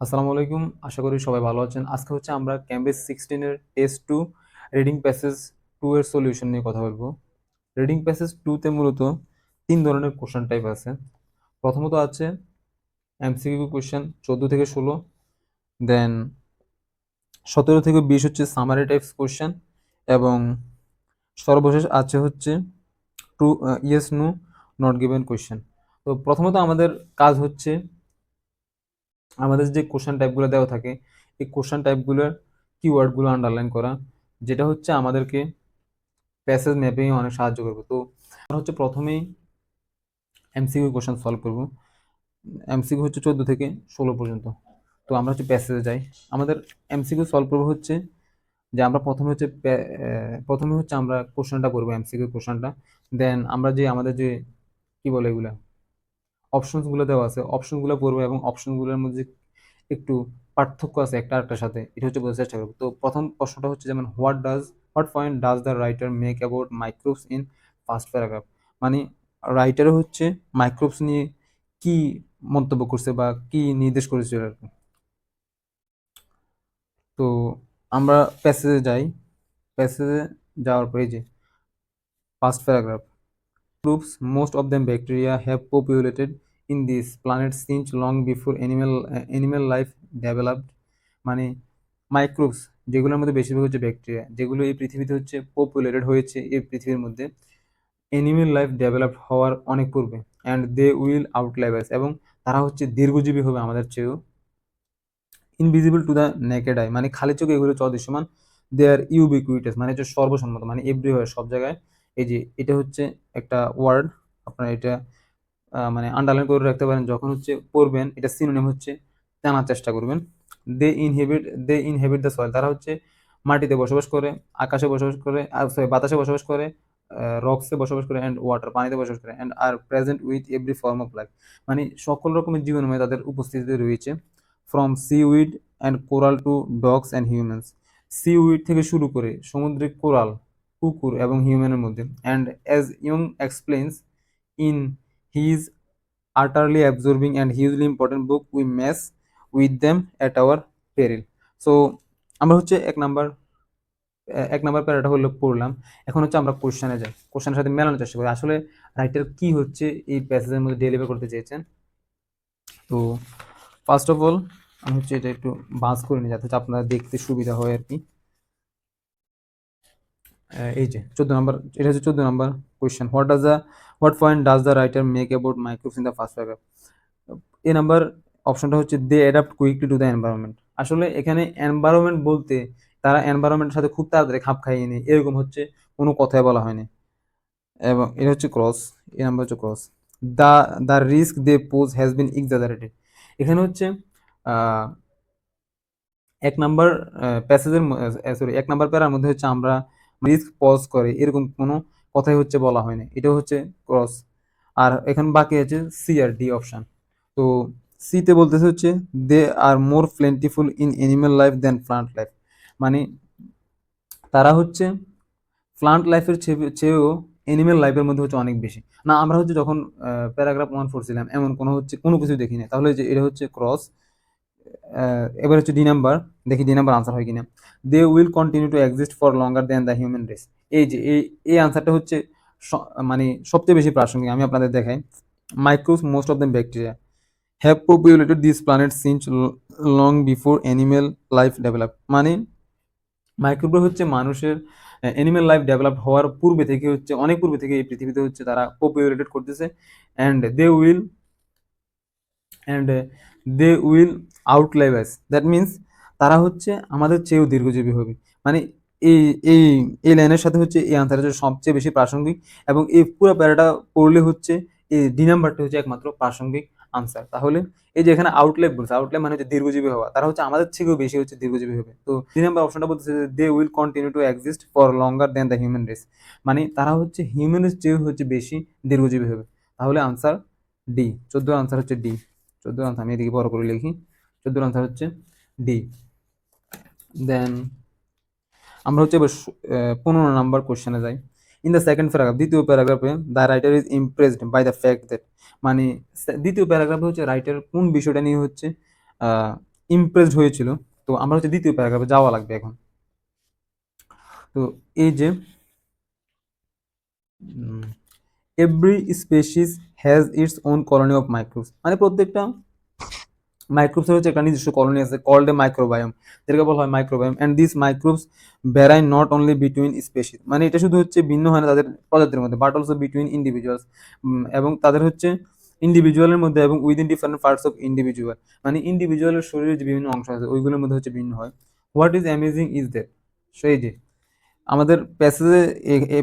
আসসালামু আলাইকুম। আশা করি সবাই ভালো আছেন। আজকে হচ্ছে আমরা ক্যামব্রিজ 16 এর টেস্ট 2 রিডিং প্যাসেজ 2 এর সলিউশন নিয়ে কথা বলবো। রিডিং প্যাসেজ 2 তে মূলত 3 ধরনের কোশ্চেন টাইপ আছে। প্রথমত আছে এমসিকিউ কোশ্চেন 14 থেকে 16, দেন 17 থেকে 20 হচ্ছে সামারি টাইপস কোশ্চেন, এবং সর্বশেষ আছে হচ্ছে true, yes no, not given question. তো প্রথমত আমাদের কাজ হচ্ছে আমাদের যে কোশ্চেন টাইপগুলো দেওয়া থাকে এই কোশ্চেন টাইপগুলোর কিওয়ার্ডগুলো আন্ডারলাইন করা, যেটা হচ্ছে আমাদেরকে প্যাসেজ ম্যাপিং অনেক সাহায্য করবে। তো আমরা হচ্ছে প্রথমেই এমসিকিউ কোশ্চেন সলভ করব। এমসিকিউ হচ্ছে 14 থেকে 16 পর্যন্ত। তো আমরা হচ্ছে প্যাসেজে যাই। আমাদের এমসিকিউ সলভ করবো হচ্ছে যে আমরা প্রথমে হচ্ছে আমরা কোশ্চেনটা করবো, এমসিকিউ কোশ্চেনটা। দেন আমরা যে আমাদের যে কি বলে এগুলা অপশনস গুলো দেওয়া আছে, অপশন গুলো পড়বো, এবং অপশন গুলোর মধ্যে একটু পার্থক্য আছে একটা আরেকটার সাথে, এটা হচ্ছে বোঝার চেষ্টা করবো। তো প্রথম প্রশ্নটা হচ্ছে যেমন what point does the writer make about microbes in first paragraph. মানে রাইটার হচ্ছে মাইক্রোবস নিয়ে কি মন্তব্য করছে বা কি নির্দেশ করেছিল আর কি। তো আমরা প্যাসেজে যাই। প্যাসেজে যাওয়ার পরে যে first paragraph, proves most of them bacteria have populated in this planet since long before animal life developed। মানে মাইক্রোবস যেগুলোর মধ্যে বেশিরভাগ হচ্ছে ব্যাকটেরিয়া, যেগুলো এই পৃথিবীতে হচ্ছে পপুলেটেড হয়েছে এই পৃথিবীর মধ্যে অ্যানিমেল লাইফ ডেভেলপ হওয়ার অনেক পূর্বে, অ্যান্ড দে উইল আউটলাইভ আস, এবং তারা হচ্ছে দীর্ঘজীবী হবে আমাদের চেয়েও। Invisible to the naked I, মানে খালি চোখে এগুলো অদৃশ্যমান। দে আর ইউবিকুইটাস, মানে হচ্ছে সর্বসম্মত, মানে এভরিওয়্যার, সব জায়গায়। এই যে এটা হচ্ছে একটা ওয়ার্ড, আপনারা এটা মানে আন্ডারলাইন করে রাখতে পারেন, যখন হচ্ছে পড়বেন এটা সিনোনিম হচ্ছে জানার চেষ্টা করবেন। দে ইনহেবিট দ্য সয়েল, তারা হচ্ছে মাটিতে বসবাস করে, আকাশে বসবাস করে, সরি বাতাসে বসবাস করে, রক্সে বসবাস করে, অ্যান্ড ওয়াটার, পানিতে বসবাস করে, and are present with every form of life, মানে সকল রকমের জীবনময় তাদের উপস্থিতিতে রয়েছে। From seaweed and coral to dogs and humans, seaweed থেকে শুরু করে সামুদ্রিক কোরাল, কুকুর এবং হিউম্যানের মধ্যে। And as Yong explains in his utterly absorbing and hugely important book, we mess with them at our peril। So আমরা হচ্ছে এক নাম্বার প্যারাটা হলো পড়লাম। এখন হচ্ছে আমরা কোশ্চেনে যাই, কোশ্চেনের সাথে মেলানোর চেষ্টা করি আসলে রাইটার কি হচ্ছে এই প্যাসেজের মধ্যে ডেলিভার করতে চেয়েছেন। তো ফার্স্ট অফ অল আমি হচ্ছে এটা একটু বাজ করে নিই যাতে হচ্ছে আপনারা দেখতে সুবিধা হয় আর কি। এই যে 14 নাম্বার, এটা হচ্ছে 14 number question, what point does the writer make about microbes in the first paragraph. A number অপশনটা হচ্ছে they adapt quickly to the environment. আসলে এখানে এনভায়রনমেন্ট বলতে তারা এনভায়রনমেন্টের সাথে খুব তাড়াতাড়ি খাপ খাইয়ে নেয়, এরকম হচ্ছে কোনো কথাই বলা হয়নি। এবং এটা হচ্ছে ক্রস, এ নাম্বার হচ্ছে cross. The the risk they pose has been exaggerated. এখানে হচ্ছে আহ, এক নাম্বার প্যাসেজের, সরি, এক নাম্বার প্যারার মধ্যে হচ্ছে আমরা রিস্ক পজ করে এরকম কোনো কথাই হচ্ছে বলা হয়নি, এটা হচ্ছে ক্রস। আর এখন বাকি আছে সি আর ডি অপশন। তো সিতে বলতেছে হচ্ছে they are more plentiful in animal life than plant life. মানে তারা হচ্ছে প্লান্ট লাইফের চেয়েও অ্যানিমেল লাইফের মধ্যে হচ্ছে অনেক বেশি। না আমরা হচ্ছে যখন প্যারাগ্রাফ 1 পড়ছিলাম এমন কোনো হচ্ছে কোনো কিছু দেখি না, তাহলে যে এটা হচ্ছে ক্রস। এবার হচ্ছে ডি নাম্বার, দেখি ডি নাম্বার আনসার হয় কিনা। They will continue to exist for longer than the human race. এই যে এই আনসারটা হচ্ছে মানে সবচেয়ে বেশি প্রাসঙ্গিক, আমি আপনাদের দেখাই। Micros most of the bacteria have populated this planet since long before animal life develop. মানে মাইক্রোব্রা হচ্ছে মানুষের অ্যানিমেল লাইফ ডেভেলপ হওয়ার পূর্বে থেকে হচ্ছে, অনেক পূর্বে থেকে এই পৃথিবীতে হচ্ছে তারা পপুলেটেড করতেছে। And they will and they will outlive us, that means তারা হচ্ছে আমাদের চেয়েও দীর্ঘজীবী হবে। মানে এই এই এই লাইনের সাথে হচ্ছে এই আনসারটা সবচেয়ে বেশি প্রাসঙ্গিক, এবং এই পুরো প্যারাটা পড়লে হচ্ছে এই ডি নাম্বারটা হচ্ছে একমাত্র প্রাসঙ্গিক আনসার। তাহলে এই যে এখানে আউটলাইভ বলছে, আউটলাইভ মানে হচ্ছে দীর্ঘজীবী হওয়া, তারা হচ্ছে আমাদের থেকেও বেশি হচ্ছে দীর্ঘজীবী হবে। তো ডি নাম্বার অপশনটা বলতেছে they will continue to exist for longer than the human race. মানে তারা হচ্ছে হিউম্যানের চেয়েও হচ্ছে বেশি দীর্ঘজীবী হবে। তাহলে আনসার ডি, 14 আনসার হচ্ছে ডি। 14 আনসার আমি এদিকে বড় করে লিখি, 14 আনসার হচ্ছে ডি। দেন আমরা হচ্ছে এবার 15 নাম্বার কোশ্চেনে যাই। ইন দ্য সেকেন্ড প্যারাগ্রাফ, দ্বিতীয় প্যারাগ্রাফে the writer is impressed by the fact that. মানে দ্বিতীয় প্যারাগ্রাফে হচ্ছে রাইটার কোন বিষয়টা নিয়ে হচ্ছে ইমপ্রেসড হয়েছিল। তো আমরা হচ্ছে দ্বিতীয় প্যারাগ্রাফে যাওয়া লাগবে এখন। তো এই যে every species has its own colony of microbes, মানে প্রত্যেকটা মাইক্রোবসের হচ্ছে একটা নিজস্ব কলোনি আছে কল্ড এ মাইক্রোবায়োম, যেটাকে বলা হয় microbiome. And this microbes vary not only between species, মানে এটা শুধু হচ্ছে ভিন্ন হয় না তাদের প্রজাতির মধ্যে, বাট অলসো বিটুইন ইন্ডিভিজুয়ালস, এবং তাদের হচ্ছে ইন্ডিভিজুয়ালের মধ্যে এবং within different parts of individual, মানে ইন্ডিভিজুয়ালের শরীরে যে বিভিন্ন অংশ আছে ওইগুলোর মধ্যে হচ্ছে ভিন্ন হয়। What is amazing is that, সেই যে আমাদের প্যাসেজে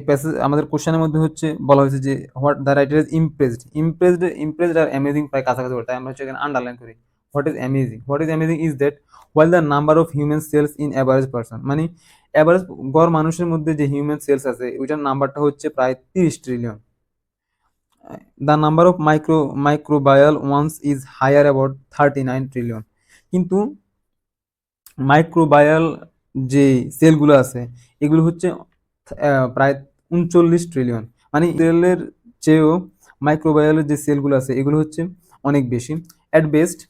প্যাসেজ আমাদের কোশ্চেনের মধ্যে হচ্ছে বলা হয়েছে যে what the writer is impressed আর অ্যামেজিং প্রায় কাছাকাছি বলে, তাই আমরা হচ্ছে এখানে আন্ডারলাইন করি what is amazing is that while the number of human cells in average person, মানে অ্যাভারেজ গড় মানুষের মধ্যে যে হিউম্যান সেলস আছে ওইটার নাম্বারটা হচ্ছে প্রায় 30 trillion. The number of microbial ones is higher about 39 trillion, কিন্তু মাইক্রোবায়াল যে সেলগুলো আছে এগুলো হচ্ছে প্রায় 39 ট্রিলিয়ন, মানে সেলের চেয়েও মাইক্রোবায়ালের যে সেলগুলো আছে এগুলো হচ্ছে অনেক বেশি। অ্যাট বেস্ট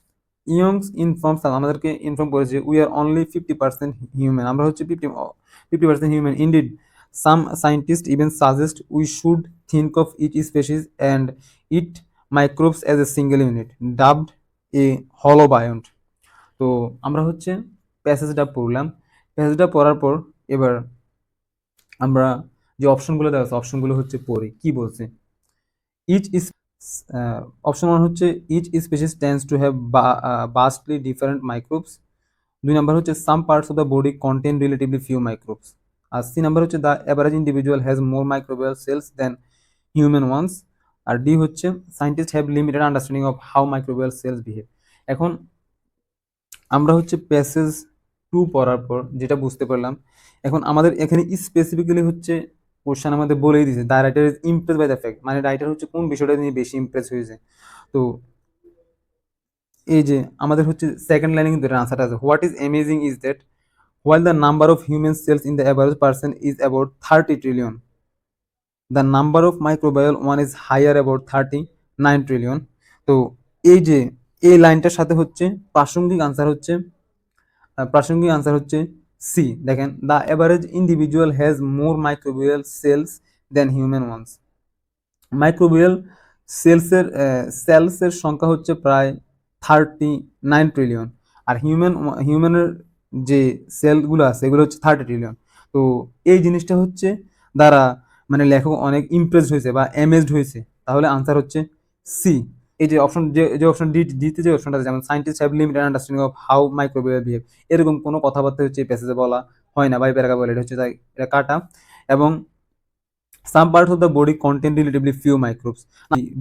ইয়ংস ইনফর্মস আমাদেরকে ইনফর্ম করেছে উই আর অনলি 50% হিউম্যান, আমরা হচ্ছে 50% human indeed. Some scientist even suggest we should think of each species and it microbes as a single unit dubbed a holobiont. তো আমরা হচ্ছে প্যাসেজটা পড়লাম। প্যাসেজটা পড়ার পর এবার আমরা যে অপশনগুলো দেওয়া আছে অপশনগুলো হচ্ছে পড়ি কি বলছে। ইচ ইস অপশন ওয়ান হচ্ছে each species tends to have vastly different microbes. 2 number হচ্ছে some parts of the body contain relatively few microbes. আর 3 নাম্বার হচ্ছে the average individual has more microbial cells than human ones. আর D হচ্ছে scientist have limited understanding of how microbial cells behave. এখন আমরা হচ্ছে passage 2 পড়ার পর যেটা বুঝতে পারলাম, এখন আমাদের এখানে স্পেসিফিক্যালি হচ্ছে কোশ্চেন আমাদের বলেই দিয়েছে the writer is impress by the fact, মানে রাইটার হচ্ছে কোন বিষয়টা নিয়ে বেশি ইমপ্রেস হয়েছে। তো এই যে আমাদের হচ্ছে সেকেন্ড লাইনে কিন্তু আনসারটা আছে what is amazing is that while the number of human cells in the average person is about 30 trillion, the number of microbial one is higher about 39 trillion. তো এই যে এই লাইনটার সাথে হচ্ছে প্রাসঙ্গিক আনসার হচ্ছে সি। দেখেন the average individual has more microbial cells than human ones. Microbial সেলসের সংখ্যা হচ্ছে প্রায় 39 ট্রিলিয়ন, আর হিউম্যানের যে সেলগুলো আছে এগুলো হচ্ছে 30 ট্রিলিয়ন। তো এই জিনিসটা হচ্ছে দ্বারা মানে লেখক অনেক ইমপ্রেসড হয়েছে বা অ্যামেজড হয়েছে, তাহলে আনসার হচ্ছে সি। এই যে অপশন যে অপশন ডিতে যে অপশনটা আছে যেমন scientist have limited understanding of how microbial behave, এরকম কোনো কথাবার্তা হচ্ছে এই প্যাসেজে বলা হয় না বা এই প্যারাগ্রাফে বলে, এটা হচ্ছে তাই এটা কাটা। এবং some parts of the body contain relatively few microbes,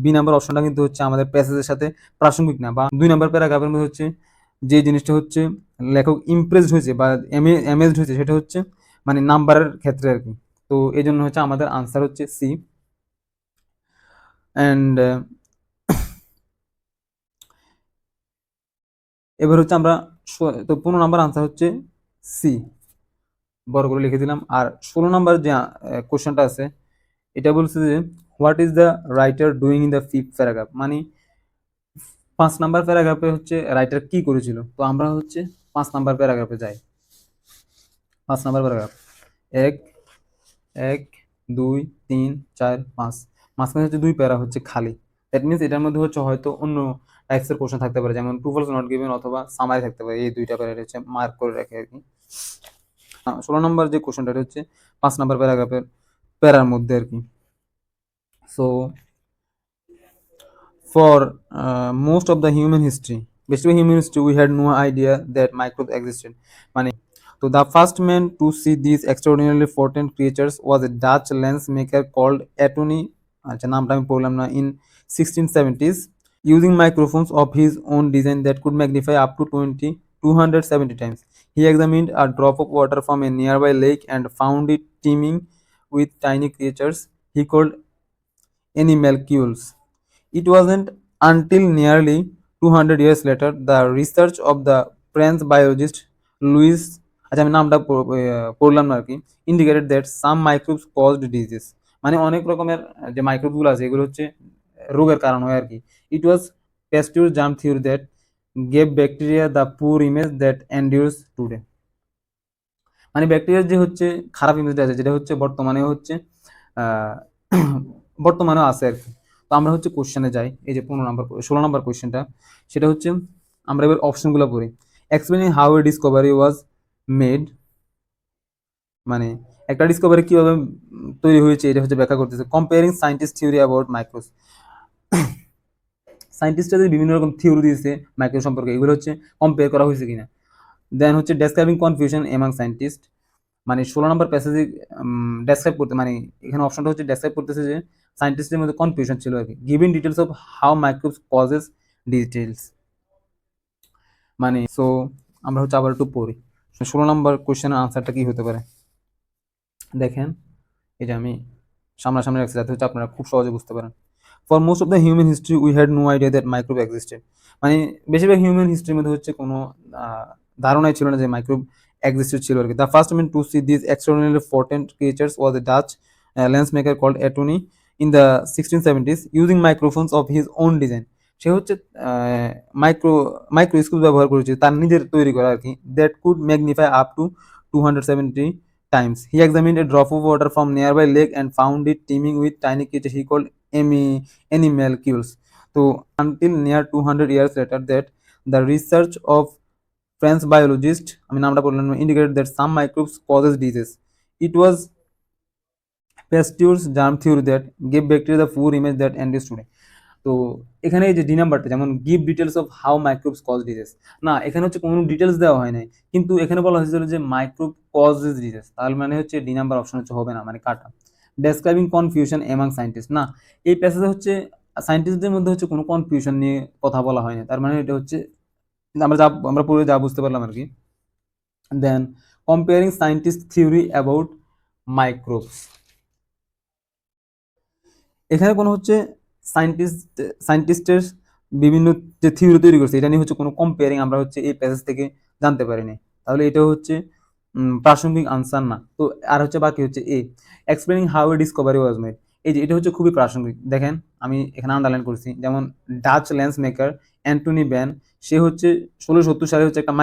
B number অপশনটা কিন্তু হচ্ছে আমাদের প্যাসেজের সাথে প্রাসঙ্গিক না, বা 2 নাম্বার প্যারাগ্রাফের মধ্যে হচ্ছে যে জিনিসটা হচ্ছে লেখক ইমপ্রেসড হয়েছে বা অ্যামেজড হয়েছে সেটা হচ্ছে মানে নাম্বারের ক্ষেত্রে আর কি। তো এই জন্য হচ্ছে আমাদের আনসার হচ্ছে সি। অ্যান্ড এবার হচ্ছে আমরা তো 15 নাম্বার আনসার হচ্ছে সি, বড় করে লিখে দিলাম। আর 16 নাম্বার যে কোশ্চেনটা আছে এটা বলছে যে what is the writer doing in the fifth paragraph, মানে 5 নাম্বার প্যারাগ্রাফে হচ্ছে রাইটার কি করেছিল। তো আমরা হচ্ছে 5 নাম্বার প্যারাগ্রাফে যাই। 5 নাম্বার প্যারাগ্রাফ এক এক 2 3 4 5, মাঝখানে হচ্ছে 2 প্যারা হচ্ছে খালি। দ্যাট মিনস এটার মধ্যে হচ্ছে হয়তো অন্য টাইপসের কোশ্চেন থাকতে পারে, যেমন ট্রু ফলস নট গিভেন অথবা সামারি থাকতে পারে। এই 2টা প্যারা হচ্ছে মার্ক করে রাখে আর কি। 16 নম্বর যে কোশ্চেনটা হচ্ছে 5 নাম্বার প্যারাগ্রাফের প্যারার মধ্যে আর কি। So for most of the human history, basically human history, we had no idea that microbes existed. মানে so the first man to see these extraordinarily potent creatures was a Dutch lens maker called Antony, আচ্ছা নামটা আমি পড়লাম না, in 1670s, using microphones of his own design that could magnify up to 270 times. He examined a drop of water from a nearby lake and found it teeming with tiny creatures he called animalcules. It wasn't until nearly 200 years later the research of the French biologist Louis, আচ্ছা আমি নামটা পড়লাম না আর কি, indicated that some microbes caused disease, মানে অনেক রকমের যে মাইক্রোবগুলো আছে এগুলো হচ্ছে রোগের কারণ হয় আর কি। It was Pasteur's germ theory that gave bacteria the poor image that endures today. মানে ব্যাকটেরিয়ার যে হচ্ছে খারাপ ইমেজটা আছে, যেটা হচ্ছে বর্তমানেও হচ্ছে আহ, বর্তমানেও আছে আর কি। তো আমরা হচ্ছে কোশ্চেনে যাই, এই যে 16 নম্বর কোশ্চেনটা, সেটা হচ্ছে আমরা এবার অপশনগুলো পড়ি। Explaining how a discovery was made, মানে একটা ডিসকভারি কিভাবে তৈরি হয়েছে এটা হচ্ছে ব্যাখ্যা করতেছে। কম্পেয়ারিং সায়েন্টিস্ট থিওরি অ্যাবাউট মাইক্রোস, সায়েন্টিস্টরা যে বিভিন্ন রকম থিওরি দিয়েছে মাইক্রো সম্পর্কে, এগুলো হচ্ছে কম্পেয়ার করা হয়েছে কিনা। দেন হচ্ছে ডেসক্রাইবিং কনফিউশন এমাং সায়েন্টিস্ট, মানে 16 নম্বর প্যাসেজে ডেসক্রাইব করতে, মানে এখানে অপশনটা হচ্ছে ডেসক্রাইব করতেছে যে সায়েন্টিস্টের মধ্যে কনফিউশন ছিল আর কি। Giving details of how microbes causes details, মানে সো আমরা হচ্ছে আবার একটু পড়ি 16 নম্বর কোশ্চেনের আনসারটা কি হতে পারে। দেখেন, এই যে আমি সামনাসামনি রাখছি যাতে হচ্ছে আপনারা খুব সহজে বুঝতে পারেন। For most of the human history we had no idea that microbe existed, মানে বেশিরভাগ হিউম্যান হিস্ট্রির মধ্যে হচ্ছে কোনো ধারণাই ছিল না যে মাইক্রোব এক্সিস্টেড ছিল আর কি। The first man to see this extraordinary potent creatures was a Dutch lens maker called Antony in the 1670s using microphones of his own design. সে হচ্ছে মাইক্রো মাইক্রোস্কোপ ব্যবহার করেছে তার নিজের তৈরি করা আর কি, that could magnify up two 270 times. He examined a drop of water from nearby lake and found it teeming with tiny creatures he called animalcules. So until near 200 years later, that the research of French biologist, I mean, নামটা বললাম, indicated that some microbes causes disease. It was Pasteur's germ theory that gave bacteria the poor image that endures today. তো এখানে এই যে D নাম্বারটা, যেমন give details of how microbes cause disease, না এখানে হচ্ছে কোনো ডিটেলস দেওয়া হয় নাই, কিন্তু এখানে বলা হয়েছিল যে মাইক্রোব কজেস ডিজিজ, তাহলে মানে হচ্ছে ডি নাম্বার অপশন হচ্ছে হবে না, মানে কাটা। ডেসক্রাইবিং কনফিউশন এমাং সায়েন্টিস্ট, না এই প্যাসেজে হচ্ছে সায়েন্টিস্টদের মধ্যে হচ্ছে কোনো কনফিউশন নিয়ে কথা বলা হয়নি, তার মানে এটা হচ্ছে আমরা পড়ে যা বুঝতে পারলাম আর কি। Then comparing scientist theory about microbes, এখানে কোনো হচ্ছে সায়েন্টিস্টের বিভিন্ন যে থিওরি তৈরি করছে এটা নিয়ে হচ্ছে কোনো কম্পেয়ারিং আমরা হচ্ছে এই প্যাসেজ থেকে জানতে পারিনি, তাহলে এটা হচ্ছে প্রাসঙ্গিক আনসার না। তো আর হচ্ছে বাকি হচ্ছে A, explaining how a discovery was made, এই যে এটা হচ্ছে খুবই প্রাসঙ্গিক। দেখেন আমি এখানে আন্ডারলাইন করছি, যেমন Dutch lens maker Antony van, সে হচ্ছে 1670 সালে হচ্ছে একটা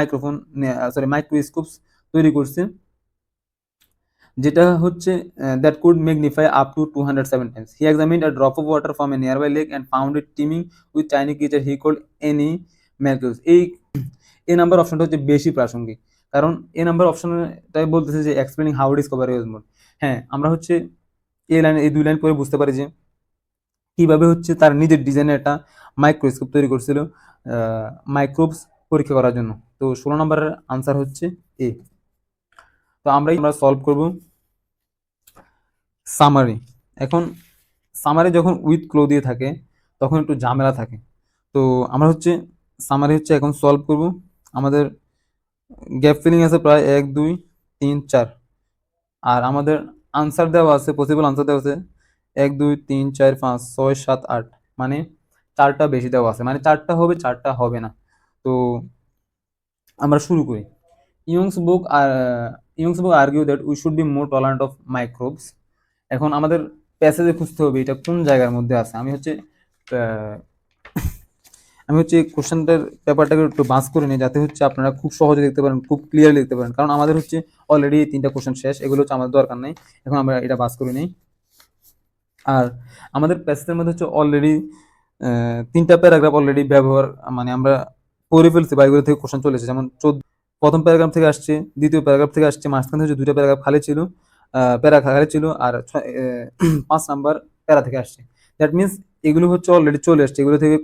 মাইক্রোস্কোপস তৈরি করছে, যেটা হচ্ছে that could magnify up to 207 times. He examined a drop of water from a nearby lake and found it teeming with tiny creature he called animalcules. এই নাম্বার অপশনটা হচ্ছে বেশি প্রাসঙ্গিক, কারণ এই নাম্বার অপশনটাই বলতেছে যে explaining how Discovery was made. হ্যাঁ, আমরা হচ্ছে এই 2 লাইন পরে বুঝতে পারি যে কিভাবে হচ্ছে তার নিজের ডিজাইনের একটা মাইক্রোস্কোপ তৈরি করছিল মাইক্রোবস পরীক্ষা করার জন্য। তো 16 নম্বরের আনসার হচ্ছে এ। তো আমরা সলভ করব সামারি। এখন সামারি যখন উইথ ক্লো দিয়ে থাকে তখন একটু ঝামেলা থাকে। তো আমরা হচ্ছে সামারি হচ্ছে এখন সলভ করব। আমাদের গ্যাপ ফিলিং আছে প্রায় 1 2 3 4, আর আমাদের আনসার দেওয়া আছে, পসিবল আনসার দেওয়া আছে 1 2 3 4 5 6 7 8, মানে 4টা বেশি দেওয়া আছে, মানে 4টা হবে 4টা হবে না। তো আমরা শুরু করি। ইয়ংস বুক আর Young's book argue that we should be more tolerant of microbes. এখন আমাদের প্যাসেজে খুঁজতে হবে এটা কোন জায়গার মধ্যে আছে। আহ, আমি হচ্ছে কোশ্চেনটার পেপারটাকে একটু বাস করে নিই যাতে হচ্ছে আপনারা খুব সহজে দেখতে পারেন, খুব ক্লিয়ারলি দেখতে পারেন, কারণ আমাদের হচ্ছে অলরেডি 3টা কোশ্চেন শেষ, এগুলো হচ্ছে আমাদের দরকার নেই। এখন আমরা এটা বাস করে নিই। আর আমাদের প্যাসেজের মধ্যে হচ্ছে অলরেডি 3টা প্যারাগ্রাফ অলরেডি ব্যবহার, মানে আমরা পড়ে ফেলছি বা এগুলো থেকে কোশ্চেন চলেছে, যেমন প্রথম প্যারাগ্রাফ থেকে আসছে, দ্বিতীয় প্যারাগ্রাফ থেকে আসছে, মাঝখানে হচ্ছে 2টা প্যারাগ্রাফ খালি ছিল, প্যারা খালি ছিল, আর 5 নাম্বার প্যারা থেকে আসছে। দ্যাট মিনস এগুলো হচ্ছে অলরেডি চলে আসছে, এগুলো থেকে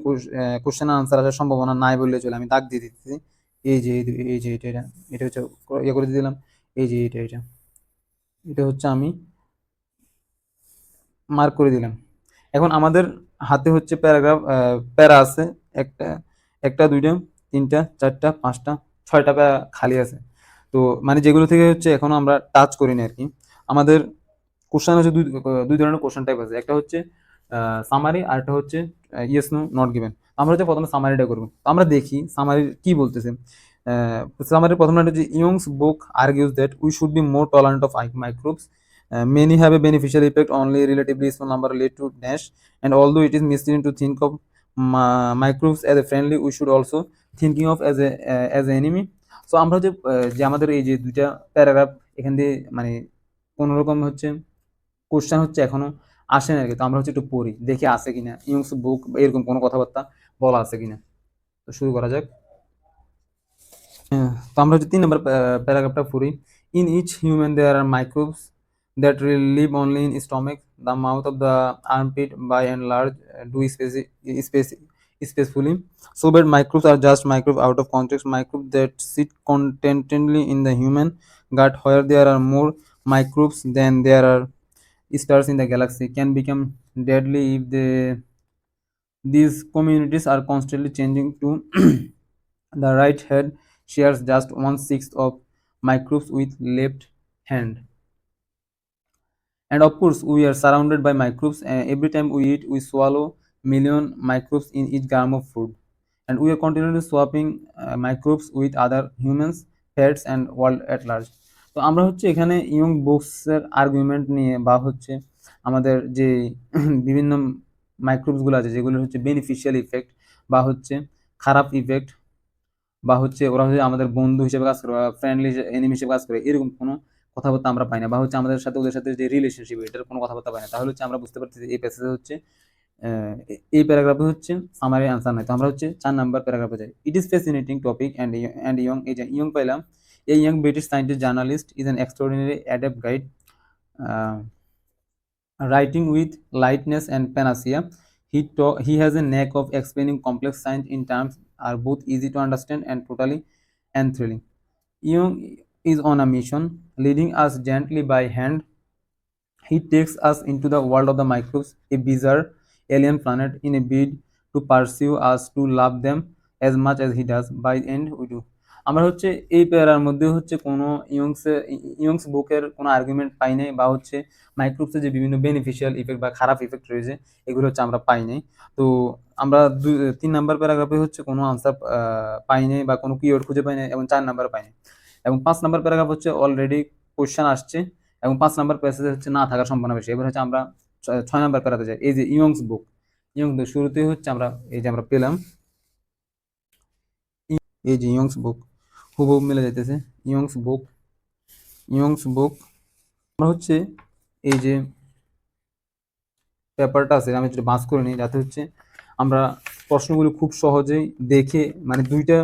কোশ্চেন আনসার আসার সম্ভাবনা নাই বললে চলে। আমি দাগ দিয়ে দিচ্ছি, এই যে এই যে এটা এটা এটা হচ্ছে ইয়ে করে দিয়ে দিলাম, এই যে এটা এটা এটা হচ্ছে আমি মার্ক করে দিলাম। এখন আমাদের হাতে হচ্ছে প্যারা আছে, একটা একটা দুইটা তিনটা চারটা পাঁচটা 6টা প্যারা খালি আছে। তো মানে যেগুলো থেকে হচ্ছে এখনো আমরা টাচ করিনি আর কি। আমাদের কোশ্চেন হচ্ছে দুই ধরনের কোশ্চেন টাইপ আছে, একটা হচ্ছে সামারি আর একটা হচ্ছে ইয়েস নো নট গিভেন। আমরা হচ্ছে প্রথমে সামারিটা করবো, তো আমরা দেখি সামারি কি বলতেছে। সামারির প্রথম লাইনটা হচ্ছে Yong's book argues that we should be more tolerant of microbes. Many have a beneficial effect, only a relatively small number lead to NASH, and although it is misleading to think of microbes as a friendly, we should also thinking of as a enemy. So আমরা যে আমাদের এই যে দুইটা paragraph এখান দিয়ে মানে কোনো রকম হচ্ছে কোশ্চেন হচ্ছে এখনো আসে না আরকি। তো আমরা হচ্ছে একটু পড়ি, দেখি আছে কিনা ইয়ংস বুক এরকম কোনো কথাবার্তা বলা আছে কিনা। তো শুরু করা যাক। তো আমরা হচ্ছে 3 নম্বর প্যারাগ্রাফটা পড়ি। In each human there are microbes that live only in stomach, the mouth of the armpit by and large do spacefully. So but microbes are just microbes out of context. Microbes that sit contentedly in the human gut where there are more microbes than there are stars in the galaxy can become deadly if these communities are constantly changing to the right head shares just 1/6 of microbes with left hand. And of course, we are surrounded by microbes. Every time we eat, we swallow million microbes in each gram of food. And we are continually swapping microbes with other humans, pets, and world at large. তো আমরা হচ্ছে এখানে young বুকসের argument নিয়ে বা হচ্ছে আমাদের যে বিভিন্ন মাইক্রোবসগুলো আছে যেগুলো হচ্ছে বেনিফিশিয়াল ইফেক্ট বা হচ্ছে খারাপ ইফেক্ট বা হচ্ছে ওরা হচ্ছে আমাদের বন্ধু হিসেবে কাজ করে বা ফ্রেন্ডলি এনিমি হিসেবে কাজ করে এরকম কোনো কথাবার্তা আমরা পাই না বা হচ্ছে আমাদের সাথে ওদের সাথে যে রিলেশনশিপ এটার কোনো কথাবার্তা পাই না। তাহলে হচ্ছে আমরা বুঝতে পারতেছি এই প্যাসেজে হচ্ছে এই প্যারাগ্রাফে হচ্ছে সামারি আনসার নাই। তো আমরা হচ্ছে 4 নাম্বার প্যারাগ্রাফে যাই। It is fascinating topic and young এই যে ইয়ং পাইলাম a young British scientist journalist is an extraordinary adept guide, uh, writing with lightness and panacea. He has a knack of explaining complex science in terms are both easy to understand and totally enthralling. Young is on a mission, leading us gently by hand. He takes us into the world of the microbes, a bizarre alien planet, in a bid to pursue us to love them as much as he does. By the end, we do. আমরা হচ্ছে এই প্যারার মধ্যে হচ্ছে কোনো Young's বুকের কোনো argument পাই নাই বা হচ্ছে মাইক্রোবসের যে বিভিন্ন বেনিফিশিয়াল ইফেক্ট বা খারাপ ইফেক্ট রয়েছে এগুলো হচ্ছে আমরা পাই নাই। তো আমরা 3 নাম্বার প্যারাগ্রাফে হচ্ছে কোনো আনসার পাই নাই বা কোনো কিওয়ার্ড খুঁজে পাই নাই এবং 4 নাম্বার পাই নাই এবং 5 নাম্বার প্যারাগ্রাফ হচ্ছে অলরেডি কোশ্চেন আসছে এবং 5 নাম্বার প্যাসেজে হচ্ছে না থাকার সম্ভাবনা বেশি। এবার হচ্ছে আমরা 6 নাম্বার প্যারাতে যাই। এই যে ইয়ংস বুক, ইয়ংস বুক শুরুতেই হচ্ছে আমরা এই যে আমরা পেলাম এই যে ইয়ংস বুক হুবহু মিলে যাইতেছে। ইয়ংস বুক, ইয়ংস বুক আমরা হচ্ছে এই যে পেপারটা আছে আমি একটু বাস করে নিই যাতে হচ্ছে আমরা প্রশ্নগুলো খুব সহজেই দেখে মানে দুইটা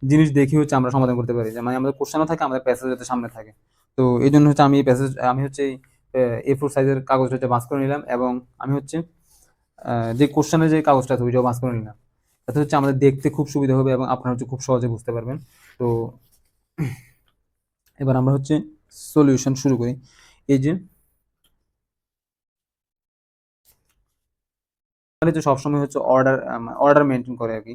জিনিস দেখে হচ্ছে আমরা সমাধান করতে পারি। যে মানে আমাদের কোশ্চেনও থাকে আমাদের প্যাসেজ যাতে সামনে থাকে। তো এই জন্য হচ্ছে আমি এই প্যাসেজ আমি হচ্ছে A4 সাইজের কাগজটা হচ্ছে বাস করে নিলাম এবং আমি হচ্ছে যে কোশ্চেনের যে কাগজটা আছে ওইটাও বাস করে নিলাম। তাতে হচ্ছে আমাদের দেখতে খুব সুবিধা হবে এবং আপনারা হচ্ছে খুব সহজে বুঝতে পারবেন। তো এবার আমরা হচ্ছে সলিউশন শুরু করি। এই যে তো সবসময় হচ্ছে অর্ডার মেনটেন করে আরকি।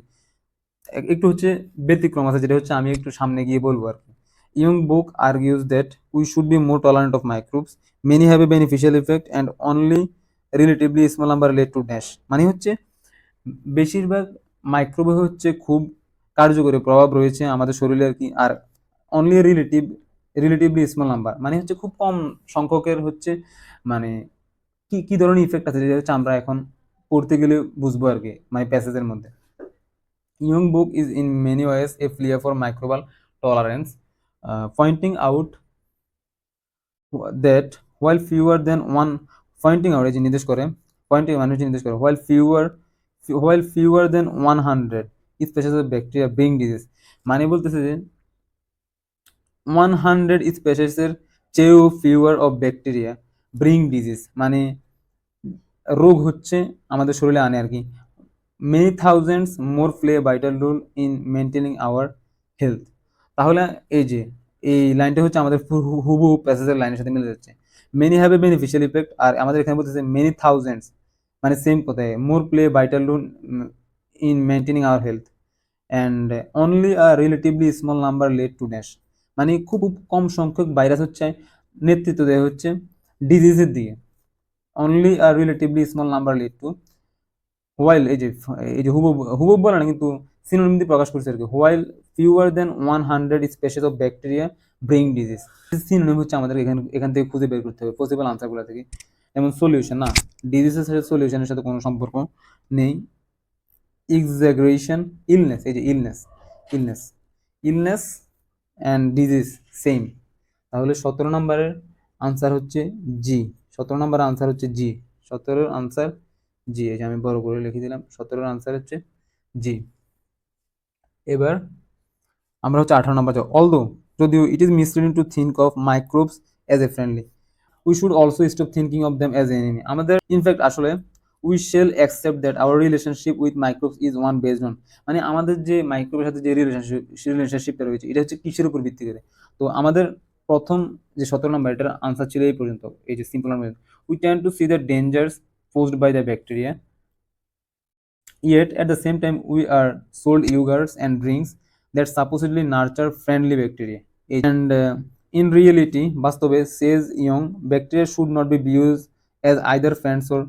একটু হচ্ছে ব্যতিক্রম আছে যেটা হচ্ছে আমি একটু সামনে গিয়ে বলবো আরকি। Young book argues that we should be more tolerant of microbes. Many have a beneficial effect and only relatively small number lead to dash. মানে হচ্ছে বেশিরভাগ মাইক্রোবে হচ্ছে খুব কার্যকরী প্রভাব রয়েছে আমাদের শরীরে আরকি। আর অনলি রিলেটিভলি স্মল নাম্বার মানে হচ্ছে খুব কম সংখ্যকের হচ্ছে মানে কি ধরনের ইফেক্ট আছে যেটা হচ্ছে আমরা এখন পড়তে গেলে বুঝবো আরকি মানে প্যাসেজের মধ্যে। Young book is in many ways a flair for microbial tolerance, pointing out that while fewer than one pointing out এই যে নির্দেশ করে pointing মানে হচ্ছে নির্দেশ করে while fewer than 100 species of bacteria bring disease মানে বলতেছে যে 100 species এর চেয়েও fewer of bacteria bring disease মানে রোগ হচ্ছে আমাদের শরীরে আনে আর কি। many thousands more play a vital role in maintaining our health. তাহলে এই যে এই লাইনটা হচ্ছে আমাদের হুবহু প্যাসেজের লাইনের সাথে মিলে যাচ্ছে। Many have a beneficial effect আর আমাদের এখানে বলতেছে মেনি থাউজেন্ডস মানে সেম কথায় more play vital role in maintaining our health and only a relatively small number led to dash মানে খুব কম সংখ্যক ভাইরাস হচ্ছে নেতৃত্ব দেয় হচ্ছে ডিজিজের দিকে। Only a relatively small number led to while এই যে হুবহু বলে না কিন্তু সিনোনিম দিয়ে প্রকাশ করছে আর কি। While fewer than 100 species of bacteria bring disease. Synonym হচ্ছে আমাদের এখান থেকে খুঁজে বের করতে হবে পসিবল আনসারগুলো থেকে। যেমন সলিউশন না ডিজিজের সাথে সলিউশনের সাথে কোনো সম্পর্ক নেই। এক্সাগ্রেশন ইলনেস এই যে illness illness, illness and disease same. তাহলে 17 নম্বরের আনসার হচ্ছে জি। 17 নম্বরের আনসার হচ্ছে জি। 17-এর আনসার জি। এই যে আমি বড় করে লিখে দিলাম, 17-এর আনসার হচ্ছে জি। এবার আমরা হচ্ছে 18 নম্বর যাব। অলদো, যদিও it is misleading to think of microbes as a friendly, we should also stop thinking of them as enemy. আমাদের ইনফ্যাক্ট আসলে we shall accept that our relationship with microbes is one based on, মানে আমাদের যে মাইক্রোবের সাথে যে রিলেশনশিপটা রয়েছে এটা হচ্ছে কিসের উপর ভিত্তি করে। তো আমাদের প্রথম যে 17 নম্বর, এটার আনসার ছিল এই পর্যন্ত, এই যে simple number. We tend to see the dangers posed by the bacteria, yet at the same time we are sold yogurts and drinks that supposedly nurture friendly bacteria. And in reality, বাস্তবে says young, bacteria should not be viewed as either friends or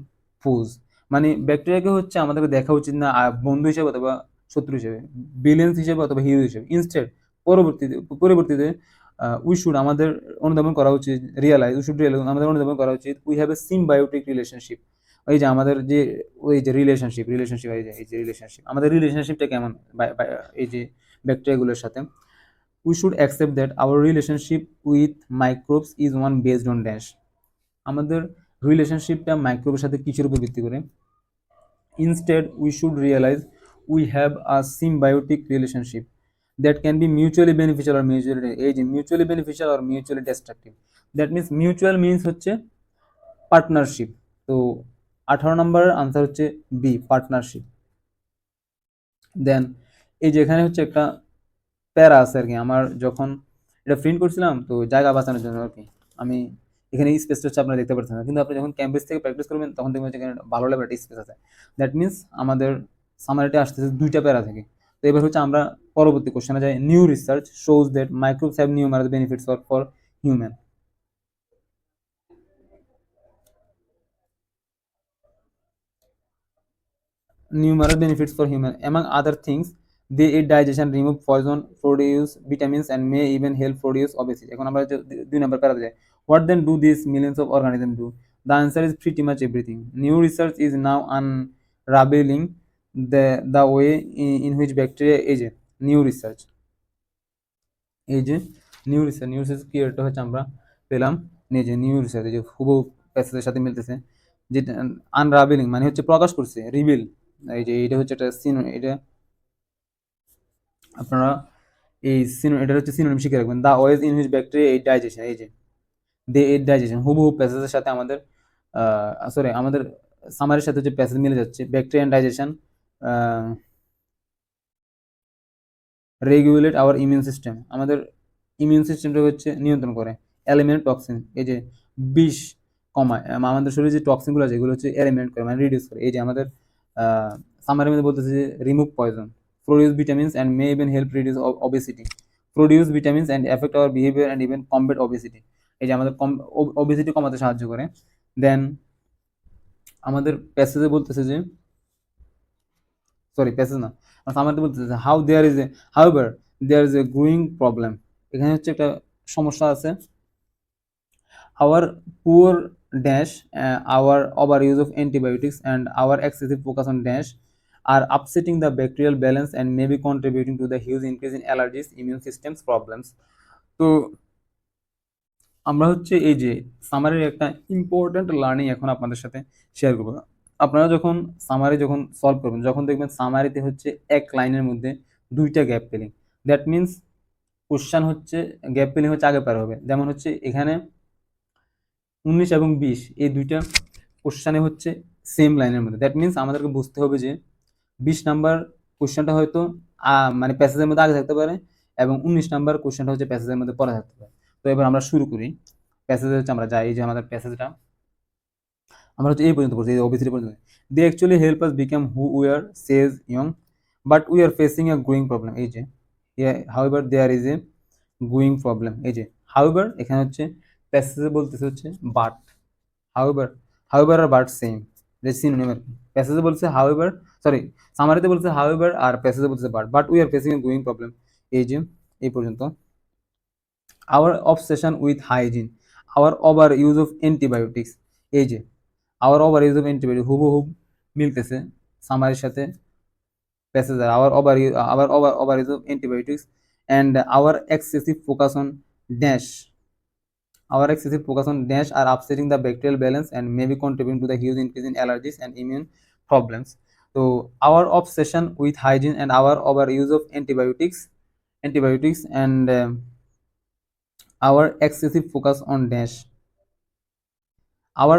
foes. মানে ব্যাকটেরিয়াকে হচ্ছে আমাদেরকে দেখা উচিত না বন্ধু হিসেবে অথবা শত্রু হিসেবে, ভিলেন্স হিসেবে অথবা হিরো হিসেবে। ইনস্টেড পরবর্তীতে উই শুড আমাদের অনুধাবন করা উচিত, রিয়েলাইজ আমাদের অনুধাবন করা উচিত, we have a symbiotic relationship. ওই যে আমাদের যে ওই যে রিলেশনশিপ এই যে রিলেশনশিপ, আমাদের রিলেশনশিপটা কেমন এই যে ব্যাকটেরিয়াগুলোর সাথে। We should accept that our relationship with microbes is one based on dash. আমাদের রিলেশনশিপটা মাইক্রোবের সাথে কিসের উপর ভিত্তি করে? Instead we should realise we have a symbiotic relationship that can be mutually beneficial আর মিউচুয়ালি, এই যে মিউচুয়ালি বেনিফিশিয়াল আর mutually destructive. That means mutual means হচ্ছে পার্টনারশিপ। তো 18 নম্বরের আনসার হচ্ছে বি, পার্টনারশিপ। দেন এই যে এখানে হচ্ছে একটা প্যারা আছে আর কি, আমার যখন এটা প্রিন্ট করছিলাম তো জায়গা বাঁচানোর জন্য আর কি, আমি এখানে স্পেসটা হচ্ছে আপনারা দেখতে পাচ্ছেন না, কিন্তু আপনি যখন ক্যাম্পাস থেকে প্র্যাকটিস করবেন তখন দেখবেন যে এখানে ভালো লেভেল একটা স্পেস আছে। দ্যাট মিনস আমাদের সামারিটা আসতেছে 2টা প্যারা থেকে। তো এবার হচ্ছে আমরা পরবর্তী কোশ্চেনে যাই। New research shows that microbes have numerous benefits for human. Numerous benefits for human. Among other things, they aid digestion, remove poison, produce vitamins, and may even help produce obesity. এখন আমরা 2 নম্বর প্যারাতে যাই। What then do these millions of organisms do? The answer is pretty much everything. New research is now unraveling the way in which bacteria age. New research. এই যে new research কি, এটা হচ্ছে আমরা পেলাম যে নিউ রিসার্চ, এই যে হুবহু প্যাসেজের সাথে মিলতেছে। যেটা আনরাভেলিং মানে হচ্ছে প্রকাশ করছে, রিভিল, এই যে এটা হচ্ছে একটা এটা আপনারা এই এটা হচ্ছে সিনোনিম শিখে রাখবেন। The ways in which bacteria aid digestion, এই যে দে এইড ডাইজেশন হুবহু প্যাসেজের সাথে আমাদের সরি আমাদের সামারির সাথে যে প্যাসেজ মিলে যাচ্ছে। Bacteria and digestion regulate our immune system, আমাদের ইমিউন সিস্টেমটা হচ্ছে নিয়ন্ত্রণ করে। এলিমিনেট টক্সিন, এই যে বিষ কমায়, আমাদের শরীরে যে টক্সিনগুলো আছে এগুলো হচ্ছে এলিমিনেট করে মানে রিডিউস করে। এই যে আমাদের সামারের মধ্যে বলতেছে যে remove poison, produce vitamins and may even help reduce obesity, produce vitamins and effect our behaviour and even combat obesity, এই যে আমাদের অবেসিটি কমাতে সাহায্য করে। দেন আমাদের প্যাসেজে বলতেছে যে সরি প্যাসেজ না, সামারিতে বলতেছে how there is a however there is a growing problem. এখানে হচ্ছে একটা সমস্যা আছে। Our poor dash, our overuse of antibiotics and our excessive focus on dash are upsetting the bacterial balance and may be contributing to the huge increase in allergies, immune systems problems. তো আমরা হচ্ছে এই যে সামারির একটা important learning এখন আপনাদের সাথে share করবো। আপনারা যখন সামারি যখন সলভ করবেন, যখন দেখবেন সামারিতে হচ্ছে এক লাইনের মধ্যে 2টা gap filling, that means question হচ্ছে গ্যাপ ফিলিং হচ্ছে আগে পার হবে। যেমন হচ্ছে এখানে 19 এবং 20 এই 2টা কোশ্চেনে হচ্ছে সেম লাইনের মধ্যে। দ্যাট মিনস আমাদেরকে বুঝতে হবে যে 20 নাম্বার কোশ্চেনটা হয়তো মানে প্যাসেজের মধ্যে আগে থাকতে পারে এবং 19 নাম্বার কোশ্চেনটা হচ্ছে প্যাসেজের মধ্যে পরে থাকতে পারে। তো এবার আমরা শুরু করি। প্যাসেজে হচ্ছে আমরা যাই, এই যে আমাদের প্যাসেজটা আমরা হচ্ছে এই পর্যন্ত পড়ছি, এই ওবিসিটি পর্যন্ত। They actually help us become who we are sage young but we are facing a growing problem. এই যে however there is a growing problem, এই যে হাউএভার এখানে হচ্ছে প্যাসেজে বলতেছে হচ্ছে বাট, হাউএভার হাউএভার আর বাট সেম, যে সিনোনিম আর কি। প্যাসেজে বলছে হাউএভার, সরি সামারিতে বলছে হাউএভার আর প্যাসেজে বলছে but we are facing a growing problem. এই যে এই পর্যন্ত। Our obsession with hygiene, our over use of antibiotics, এই যে our over use of antibiotic হুবহু মিলতেছে সামারির সাথে। passages, our overuse of antibiotics, and our excessive focus on dash are upsetting the bacterial balance and maybe contributing to the huge increase in allergies and immune problems. So our obsession with hygiene and our overuse of antibiotics and our excessive focus on dash, our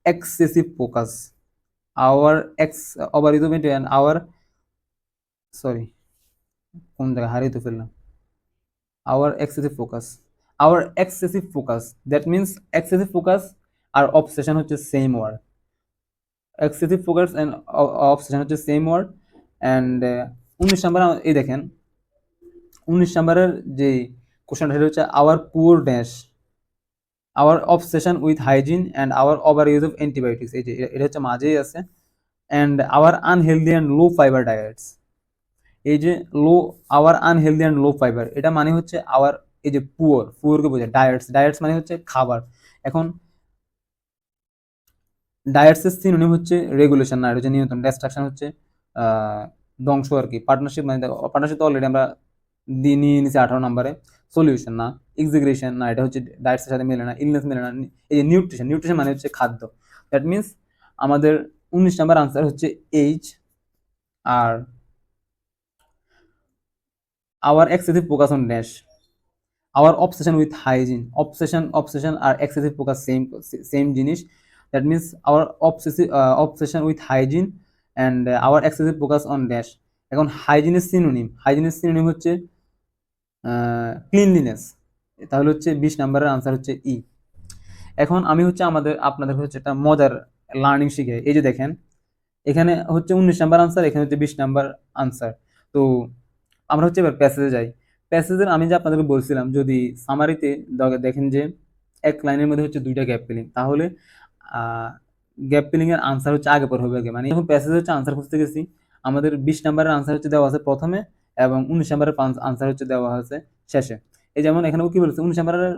excessive focus, overuse of and our sorry কোন জায়গায় হারিয়ে তো ফেললাম our excessive focus, that means excessive focus আর obsession হচ্ছে same word, excessive focus and obsession হচ্ছে same word. And 19 number এই দেখেন 19 নাম্বারের যে কোশ্চেনটা সেটা হচ্ছে our poor dash our obsession with hygiene and our over use of antibiotics, এই যে এটা হচ্ছে মাঝেই আছে। And our unhealthy and low fibre diets, এই যে our unhealthy and low fibre, এটা মানে হচ্ছে আওয়ার এই যে পুয়ারকে বোঝায়। ডায়েটস মানে হচ্ছে খাবার। এখন ডায়েটসের সিনোনিম হচ্ছে রেগুলেশন, না এটা হচ্ছে নিয়ন্ত্রণ। ডিস্ট্রাকশন হচ্ছে ধ্বংস আর কি। পার্টনারশিপ মানে পার্টনারশিপ তো অলরেডি আমরা নিয়ে নিছি 18 নাম্বারে। সলিউশন না, এক্সিগ্রেশন না, এটা হচ্ছে ডায়েটসের সাথে মেলে না। ইলনেস মেলে না। এই যে নিউট্রিশন মানে হচ্ছে খাদ্য। দ্যাট মিনস আমাদের 19 নাম্বার আনসার হচ্ছে এইচ। আর our excessive focus on dash, our obsession with hygiene, obsession আর এক্সেসিভ ফোকাস সেম জিনিস। That means our obsession with hygiene and our excessive focus on dash. এখন হাইজিনের সিনোনিম হচ্ছে cleanliness, তাহলে হচ্ছে 20 নাম্বারের আনসার হচ্ছে ই। এখন আমি হচ্ছে আপনাদের হচ্ছে একটা মজার লার্নিং শিখে, এই যে দেখেন এখানে হচ্ছে 19 নাম্বার আনসার, এখানে হচ্ছে 20 নাম্বার আনসার। তো আমরা হচ্ছে এবার প্যাসেজে যাই। প্যাসেজের আমি যে আপনাদেরকে বলছিলাম, যদি সামারিতে দেখেন যে এক লাইনের মধ্যে হচ্ছে 2টা গ্যাপ ফিলিং, তাহলে গ্যাপ ফিলিং এর আনসার হচ্ছে আগে পর হবে আগে। মানে যখন প্যাসেজে হচ্ছে আনসার খুঁজতে গেছি, আমাদের 20 নাম্বারের আনসার হচ্ছে দেওয়া আছে প্রথমে এবং 19 নাম্বারের আনসার হচ্ছে দেওয়া আছে শেষে। এই যেমন এখানে কি বলছে 19 নাম্বারের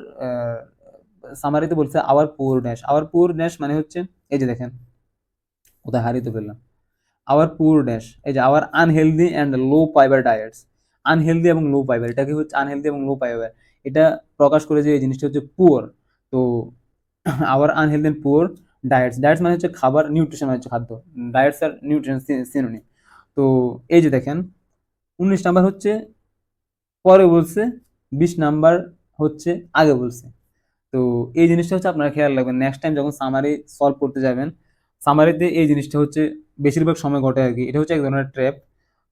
সামারিতে বলছে আওয়ার পুয়ার ড্যাশ মানে হচ্ছে এই যে দেখেন কোথায় হারিয়ে ফেললাম, আওয়ার পুয়ার ড্যাশ, এই যে our unhealthy and low fibre diets. Unhealthy এবং লো ফাইবার, এটা কি হচ্ছে আনহেলদি এবং লো ফাইবার, এটা প্রকাশ করে যে এই জিনিসটা হচ্ছে পুয়ার। তো our unhealthy and poor diets মানে হচ্ছে খাবার, নিউট্রিশন মানে হচ্ছে খাদ্য। ডায়েটস আর নিউট্রিশন সিনোনিম। তো এই যে দেখেন 19 নাম্বার হচ্ছে পরে বলছে, 20 নাম্বার হচ্ছে আগে বলছে। তো এই জিনিসটা হচ্ছে আপনারা খেয়াল রাখবেন নেক্সট টাইম যখন সামারি সলভ করতে যাবেন। সামারিতে এই জিনিসটা হচ্ছে বেশিরভাগ সময় ঘটে আর কি। এটা হচ্ছে এক ধরনের ট্র্যাপ।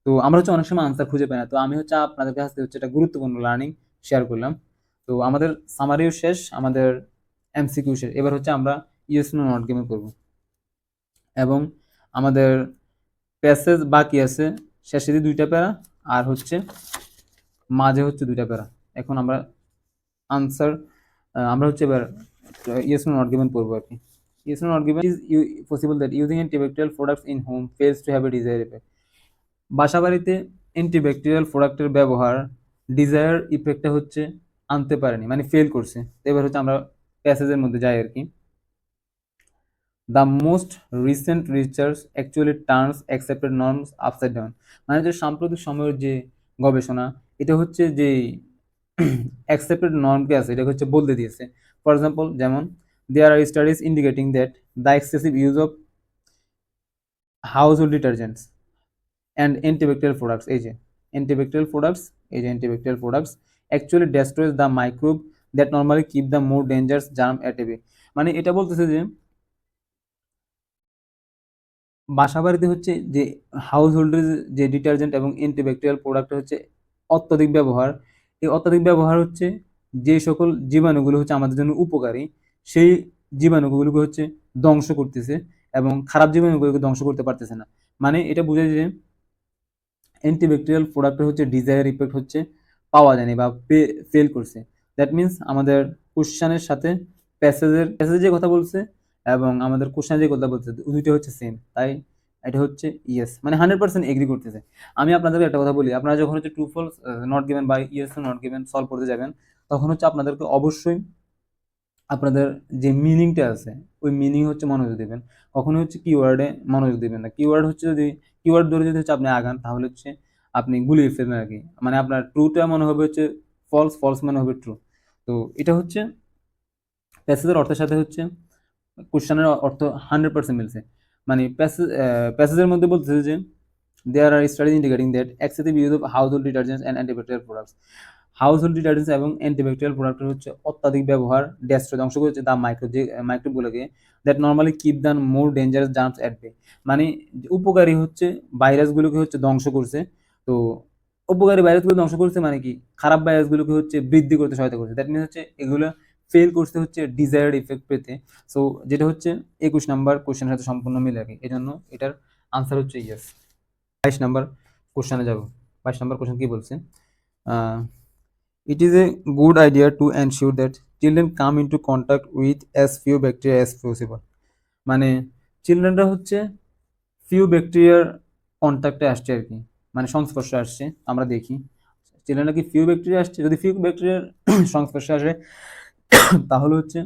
তো আমরা হচ্ছে অনেক সময় আনসার খুঁজে পাই না। তো আমি হচ্ছে আপনাদের কাছ থেকে হচ্ছে একটা গুরুত্বপূর্ণ লার্নিং শেয়ার করলাম। তো আমাদের সামারিও শেষ, আমাদের এমসিকিউ শেষ। এবার হচ্ছে আমরা ইয়েস নো নট গেমে করব এবং আমাদের প্যাসেজ বাকি আছে, শেষে 2টা প্যারা আর হচ্ছে মাঝে হচ্ছে 2টা প্যারা। এখন আমরা আনসার আমরা হচ্ছে এবার ইয়েস নো নট গিভেন করবো আর কি। Yes no not given is possible that using antibacterial products in home fails to have a desire effect. বাসা বাড়িতে অ্যান্টিব্যাকটেরিয়াল প্রোডাক্টের ব্যবহার ডিজায়ার ইফেক্টটা হচ্ছে আনতে পারেনি, মানে ফেল করছে। এবার হচ্ছে আমরা প্যাসেজের মধ্যে যাই আর কি। The most recent research actually turns accepted norms upside down, মানে যে সাম্প্রতিক সময়ের যে গবেষণা, এটা হচ্ছে যে অ্যাকসেপ্টেড নর্মকে আছে এটা হচ্ছে বদলে দিয়েছে। ফর এক্সাম্পল যেমন there are studies indicating that the excessive use of household detergents and antibacterial products, এই যে antibacterial products actually destroys the microbe that normally keep the more dangerous germ at a bay. মানে এটা বলতেছে যে বাসা বাড়িতে হচ্ছে যে হাউস হোল্ডের যে ডিটারজেন্ট এবং অ্যান্টিব্যাকটেরিয়াল প্রোডাক্ট হচ্ছে অত্যধিক ব্যবহার, এই অত্যধিক ব্যবহার হচ্ছে যে সকল জীবাণুগুলো হচ্ছে আমাদের জন্য উপকারী, সেই জীবাণুগুলোকে হচ্ছে ধ্বংস করতেছে এবং খারাপ জীবাণুগুলোকে ধ্বংস করতে পারতেছে না। মানে এটা বোঝায় যে অ্যান্টিব্যাকটেরিয়াল প্রোডাক্টের হচ্ছে ডিজায়ার ইফেক্ট হচ্ছে পাওয়া যায়নি বা ফেল করছে। দ্যাট মিনস আমাদের কোশ্চানের সাথে প্যাসেজে কথা বলছে এবং আমাদের কোশ্চানে যে কথা বলছে দুইটা হচ্ছে সেম, তাই এটা হচ্ছে ইয়েস, মানে 100% এগ্রি করতেছে। আমি আপনাদেরকে একটা কথা বলি, আপনারা যখন হচ্ছে ট্রু ফলস নট গিভেন বা ইয়েস নট গিভেন সলভ করতে যাবেন, তখন হচ্ছে আপনাদেরকে অবশ্যই আপনাদের যে মিনিংটা আছে ওই মিনিং হচ্ছে মনোযোগ দেবেন। কখনো হচ্ছে কিওয়ার্ডে মনোযোগ দেবেন না। কিওয়ার্ড হচ্ছে যদি কিওয়ার্ড ধরে যদি হচ্ছে আপনি আগান তাহলে হচ্ছে আপনি গুলিয়ে ফেলবেন আর কি, মানে আপনার ট্রুটা মনে হবে হচ্ছে ফলস, ফলস মানে হবে ট্রু। তো এটা হচ্ছে প্যাসেজের অর্থের সাথে হচ্ছে কোশ্চেনের অর্থ 100% মিলছে। মানে প্যাসেজের মধ্যে বলতেছে যে there are studies indicating that excessive use of household detergents and antibacterial products, household detergents এবং অ্যান্টিব্যাকটেরিয়াল প্রোডাক্টের হচ্ছে অত্যাধিক ব্যবহার ডেস্ট্রয় ধ্বংস করেছে দ্য মাইক্রো, যে মাইক্রোবগুলোকে, that normally keep the more dangerous germs at bay. মানে উপকারী হচ্ছে ভাইরাসগুলোকে হচ্ছে ধ্বংস করছে। তো উপকারী ভাইরাসগুলো ধ্বংস করছে মানে কি, খারাপ ভাইরাসগুলোকে হচ্ছে বৃদ্ধি করতে সহায়তা করছে, দ্যাট মিনস হচ্ছে এগুলো ফেল করতে হচ্ছে ডিজায়ার্ড ইফেক্ট পেতে। সো যেটা হচ্ছে 21 নাম্বার কোশ্চেনের সাথে সম্পূর্ণ মিলে আর কি, এই জন্য এটার আনসার হচ্ছে ইয়েস। 22 নাম্বার কোশ্চেনে যাব। 22 নাম্বার কোশ্চেন কি বলছে, it is a good idea to ensure that children come into contact with as few bacteria as possible। মানে চিলড্রেনরা হচ্ছে ফিউ ব্যাকটেরিয়ার কন্ট্যাক্টে আসছে আর কি, মানে সংস্পর্শে আসছে। আমরা দেখি চিলড্রেনরা কি ফিউ ব্যাকটেরিয়া আসছে, যদি ফিউ ব্যাকটেরিয়ার সংস্পর্শে আসে তাহলে হচ্ছে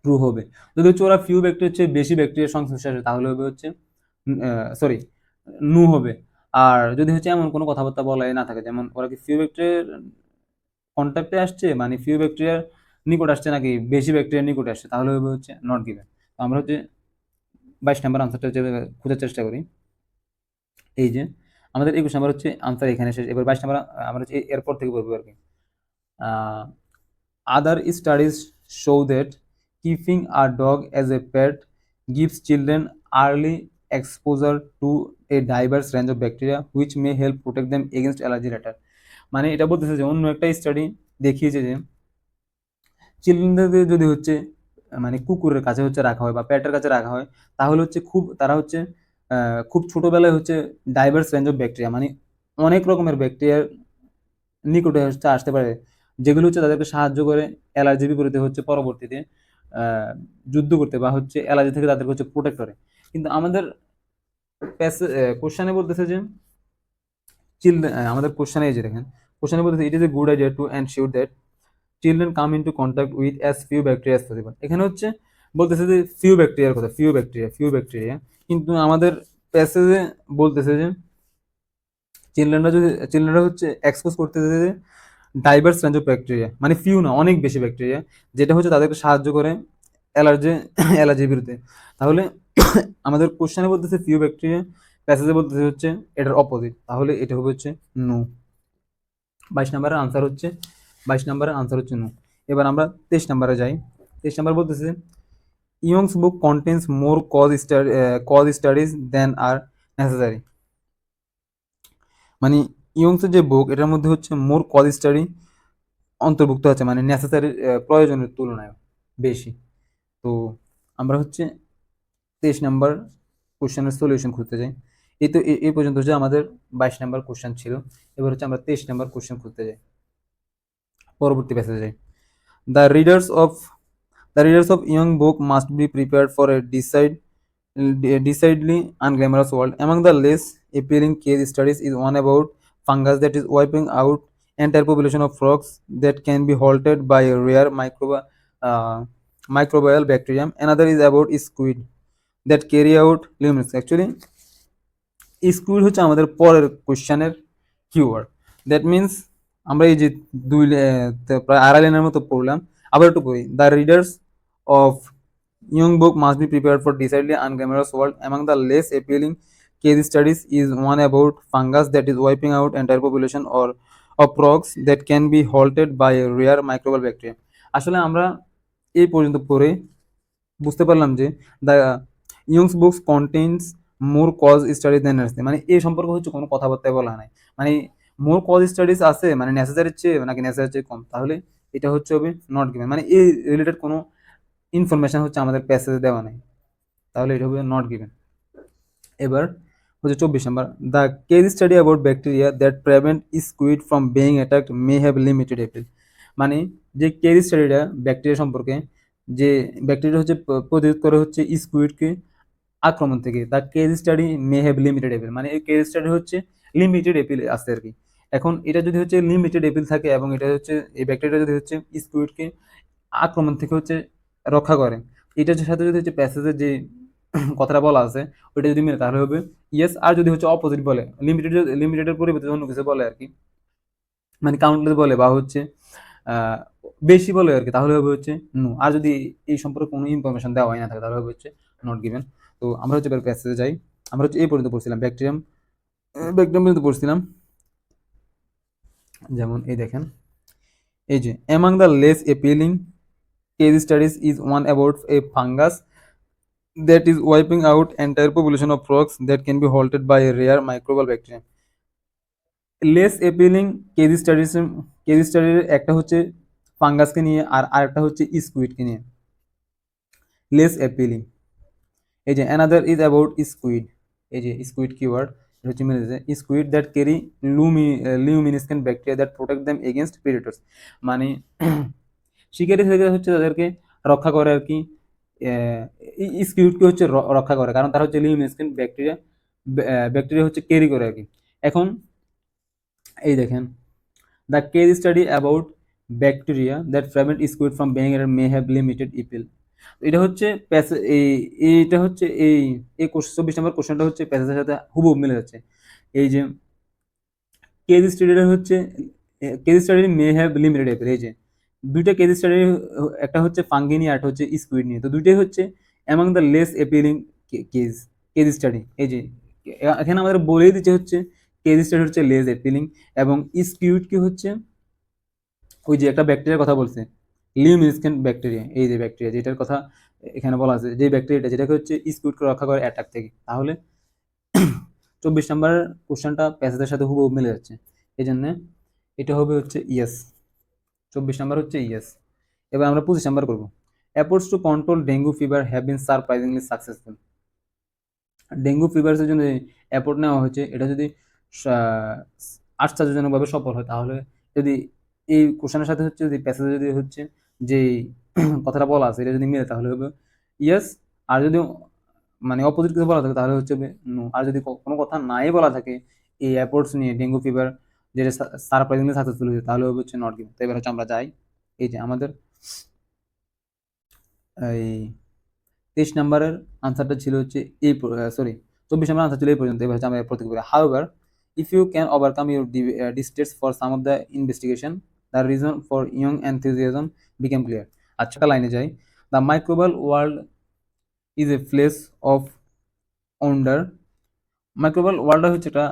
ট্রু হবে। যদি হচ্ছে ওরা ফিউ ব্যাকটেরিয়া হচ্ছে বেশি ব্যাকটেরিয়ার সংস্পর্শে আসে তাহলে হবে হচ্ছে সরি নু হবে। আর যদি হচ্ছে এমন কোনো কথাবার্তা বলাই না থাকে, যেমন ওরা কি ফিউ ব্যাকটেরিয়ার কন্ট্যাক্টে আসছে মানে ফিউ ব্যাকটেরিয়ার নিকট আসছে নাকি বেশি ব্যাকটেরিয়ার নিকট আসছে, তাহলে হবে হচ্ছে নট গিভেন। তো আমরা হচ্ছে 22 নাম্বার আনসারটা হচ্ছে খোঁজার চেষ্টা করি। এই যে আমাদের 21 নাম্বার হচ্ছে আনসার এখানে শেষ। এবার 22 নাম্বার আমরা হচ্ছে এরপর থেকে বলবো আর কি। Other studies show that keeping a dog as a pet gives children early exposure to a diverse range of bacteria which may help protect them against allergy later। মানে এটা বলতেছে যে অন্য একটা স্টাডি দেখিয়েছে যে চিলড্রেনদের যদি হচ্ছে মানে কুকুরের কাছে হচ্ছে রাখা হয় বা প্যাটের কাছে রাখা হয় তাহলে হচ্ছে তারা হচ্ছে খুব ছোটবেলায় হচ্ছে ডাইভার্স রেঞ্জ অফ ব্যাকটেরিয়া, মানে অনেক রকমের ব্যাকটেরিয়ার নিকটে হচ্ছে আসতে পারে, যেগুলো হচ্ছে তাদেরকে সাহায্য করে অ্যালার্জির বিপরীতে হচ্ছে পরবর্তীতে যুদ্ধ করতে বা হচ্ছে অ্যালার্জি থেকে তাদেরকে হচ্ছে প্রোটেক্ট করে। কিন্তু আমাদের কোশ্চানে বলতেছে যে চিলড্রেন, আমাদের কোশ্চানে এই যে দেখেন, কোশ্চানে বলতেছে it is a good idea to ensure that children come into contact with as few bacteria as possible. এখানে হচ্ছে বলতেছে যে ফিউ ব্যাকটেরিয়ার কথা, ফিউ ব্যাকটেরিয়া, কিন্তু আমাদের প্যাসেজে বলতেছে যে চিলড্রেনরা হচ্ছে এক্সপোজ করতেছে যে ডাইভার্স রেঞ্জ অফ ব্যাকটেরিয়া, মানে ফিউ না অনেক বেশি ব্যাকটেরিয়া, যেটা হচ্ছে তাদেরকে সাহায্য করে অ্যালার্জি অ্যালার্জির বিরুদ্ধে। তাহলে আমাদের কোশ্চেনে বলতেছে ফিউ ব্যাকটেরিয়া, প্যাসেজে বলতেছে হচ্ছে এটার অপোজিট, তাহলে এটা হবে হচ্ছে নো। 22 নাম্বারের আনসার হচ্ছে নো। এবার আমরা 23 নাম্বারে যাই। 23 নাম্বার বলতেছে Young's book contains more cause studies than are necessary. মানে ইয়ংসের যে বুক এটার মধ্যে হচ্ছে মোর কজ স্টাডি অন্তর্ভুক্ত আছে, মানে নেসেসারি প্রয়োজনের তুলনায় বেশি। তো আমরা হচ্ছে 23 নাম্বার কোশ্চেনের সলিউশন খুঁজতে যাই। এই তো এই পর্যন্ত হচ্ছে আমাদের 22 নাম্বার কোশ্চেন ছিল। এবার হচ্ছে আমরা 23 নাম্বার কোশ্চেন খুঁজতে যাই, পরবর্তী প্যাসেজে যাই। The readers of the readers of young book must be prepared for a decidedly unglamorous world. Among the less appealing case studies is one about fungus that is wiping out entire population of frogs that can be halted by a rare uh, microbial bacterium. Another is about squid that carry out luminous. Actually, school হচ্ছে আমাদের পরের কোশ্চেনের keyword. That means আমরা এই যে প্রায় আড়াই লাইনের মতো পড়লাম, আবার একটু পড়ি। The readers of young book must be prepared for decidedly unglamorous world. Among the less appealing case studies is one about fungus that is wiping out entire population or of frogs that can be halted by a rare microbial bacteria। আসলে আমরা এই পর্যন্ত পড়ে বুঝতে পারলাম যে the Young's books contains more cause studies than necessary, মানে এই সম্পর্কে হচ্ছে কোনো কথাবার্তায় বলা নাই, মানে মোর কজ স্টাডিজ আছে মানে নেসেসারির চেয়ে নাকি নেসেসারির চেয়ে কম, তাহলে এটা হচ্ছে হবে নট গিভেন, মানে এই রিলেটেড কোনো ইনফরমেশন হচ্ছে আমাদের প্যাসেজে দেওয়া নাই, তাহলে এটা হবে নট গিভেন। এবার হচ্ছে 24 number, the case study about bacteria that prevent squid from being attacked may have limited appeal. মানে যে কেস স্টাডিটা ব্যাকটেরিয়া সম্পর্কে, যে ব্যাকটেরিয়া হচ্ছে প্রতিরোধ করে হচ্ছে স্কুইডকে আক্রমণ থেকে, the case study may have limited appeal, মানে এই কেস স্টাডি হচ্ছে লিমিটেড এপিল আছে আর কি। এখন এটা যদি হচ্ছে লিমিটেড এপিল থাকে এবং এটা হচ্ছে এই ব্যাকটেরিয়া যদি হচ্ছে স্কুইডকে আক্রমণ থেকে হচ্ছে রক্ষা করে, এটার সাথে যদি হচ্ছে প্যাসেজের যে কথাটা বলা আছে ওইটা যদি মিলে তাহলে হবে ইয়েস। আর যদি হচ্ছে অপোজিট বলে, লিমিটেডের পরিবর্তে অন্য কিছু বলে আর কি, মানে কাউন্টলেস বলে বা হচ্ছে আহ, বেশি বলে আর কি, তাহলে হবে হচ্ছে নো। আর যদি এই সম্পর্কে কোনো ইনফরমেশন দেওয়া হয় না থাকে তাহলে হবে হচ্ছে নট গিভেন। তো আমরা হচ্ছে এবার প্যাসেজে যাই। আমরা হচ্ছে এই পর্যন্ত পড়ছিলাম ব্যাকটেরিয়াম, ব্যাকটেরিয়াম পর্যন্ত পড়ছিলাম। যেমন এই দেখেন, এই যে among the less appealing case studies is one about a fungus that is wiping out entire population of frogs that can be halted by a rare microbial bacterium. Less appealing case স্টাডির একটা হচ্ছে ফাঙ্গাসকে নিয়ে আর আরেকটা হচ্ছে স্কুইডকে নিয়ে। Less appealing, এই যে another is about squid, এই যে স্কুইড কিওয়ার্ড এটা হচ্ছে মিলেছে, squid that carry luminescent bacteria that protect them against predators, মানে শিকারি থেকে হচ্ছে তাদেরকে রক্ষা করে আর কি। স্কুইডকে হচ্ছে রক্ষা করে কারণ তারা হচ্ছে লিউমিনিসকেন্ট ব্যাকটেরিয়া, ব্যাকটেরিয়া হচ্ছে ক্যারি করে আর কি। এখন এই দেখেন, the case study about bacteria that prevent squid from being eaten may have limited appeal. এটা হচ্ছে এইটা হচ্ছে এই 24 নম্বর কোশ্চেনটা হচ্ছে প্যাসেজের সাথে হুবহু মিলে যাচ্ছে। এই যে কেস স্টাডিটা হচ্ছে case study may have limited appeal, এই যে দুইটা কেস স্টাডি, একটা হচ্ছে ফাঙ্গি নিয়ে একটা হচ্ছে স্কুইড নিয়ে, তো দুইটাই হচ্ছে among the less appealing case case study. এই যে এখানে আমাদের বলেই দিচ্ছে হচ্ছে কেস স্টাডি হচ্ছে লেস অ্যাপিলিং এবং স্কুইড কি হচ্ছে ওই যে একটা ব্যাকটেরিয়ার কথা বলছে, লিউমিনিসকেন্ট ব্যাকটেরিয়া, এই যে ব্যাকটেরিয়া যেটার কথা এখানে বলা আছে, যে ব্যাকটেরিয়াটা যেটাকে হচ্ছে স্কুইডকে রক্ষা করে অ্যাটাক থেকে, তাহলে 24 নম্বর কোশ্চেনটা প্যাসেজের সাথে হুবহু মিলে যাচ্ছে, এই জন্য এটা হবে হচ্ছে ইয়েস। 24 নম্বর হচ্ছে ইয়েস। এবার আমরা 25 নম্বর করবো। efforts to control dengue fever have been surprisingly successful. Dengue ফিভারের জন্য অ্যাপোর্ট নেওয়া হয়েছে, এটা যদি আশ্চর্যজনকভাবে সফল হয় তাহলে, যদি এই কোশ্চেনের সাথে হচ্ছে যদি প্যাসেজে যদি হচ্ছে যে কথাটা বলা আছে এটা যদি মিলে তাহলে হবে ইয়েস। আর যদি মানে অপোজিট কিছু বলা থাকে তাহলে হচ্ছে নো। আর যদি কোনো কথা নাই বলা থাকে এই অ্যাপোর্টস নিয়ে ডেঙ্গু ফিভার যেটা সারপ্রাইজিংলি সাকসেসফুল হয়েছে তাহলে হবে হচ্ছে নট গিভেন। তো এবার হচ্ছে আমরা যাই, এই যে আমাদের এই 23 নম্বরের আনসারটা ছিল হচ্ছে এই, সরি 24 নম্বর আনসার ছিল এই পর্যন্ত। এবার হচ্ছে আমরা প্রতিক্রিয়া। However if you can overcome your distaste for some of the investigation the reason for Yong enthusiasm became clear. আচ্ছা লাইনে যাই। The microbial world is a place of wonder. Microbial ওয়ার্ল্ডটা হচ্ছে একটা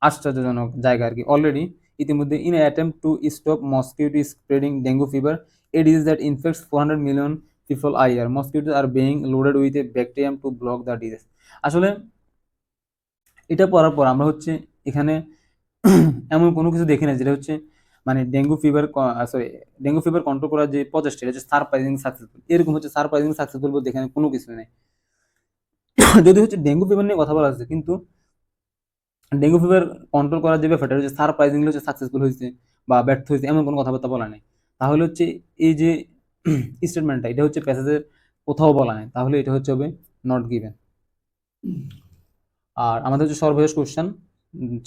আশ্চর্যজনক জায়গা আর কি। অলরেডি ইতিমধ্যে in attempt to stop mosquito spreading dengue fever, a disease that infects 400 million people a year, mosquitoes are being loaded with a bacterium to block the disease. আসলে এটা পড়ার পর আমরা হচ্ছে এখানে এমন কোনো কিছু দেখি না যেটা হচ্ছে মানে ডেঙ্গু ফিভার কন্ট্রোল করার যে প্রচেষ্টা এটা হচ্ছে সারপ্রাইজিং সাকসেসফুল, এরকম হচ্ছে সারপ্রাইজিং সাকসেসফুল বলতে এখানে কোনো কিছু নেই। যদি হচ্ছে ডেঙ্গু ফিভার নিয়ে কথা বলা হচ্ছে কিন্তু ডেঙ্গু ফিভার কন্ট্রোল করার যে ব্যাপারটা হচ্ছে সারপ্রাইজিংলি হচ্ছে সাকসেসফুল হয়েছে বা ব্যর্থ হয়েছে এমন কোনো কথাবার্তা বলা নেই, তাহলে হচ্ছে এই যে স্টেটমেন্টটা এটা হচ্ছে প্যাসেজের কোথাও বলা নেই, তাহলে এটা হচ্ছে হবে নট গিভেন। আর আমাদের হচ্ছে সর্বশেষ কোশ্চেন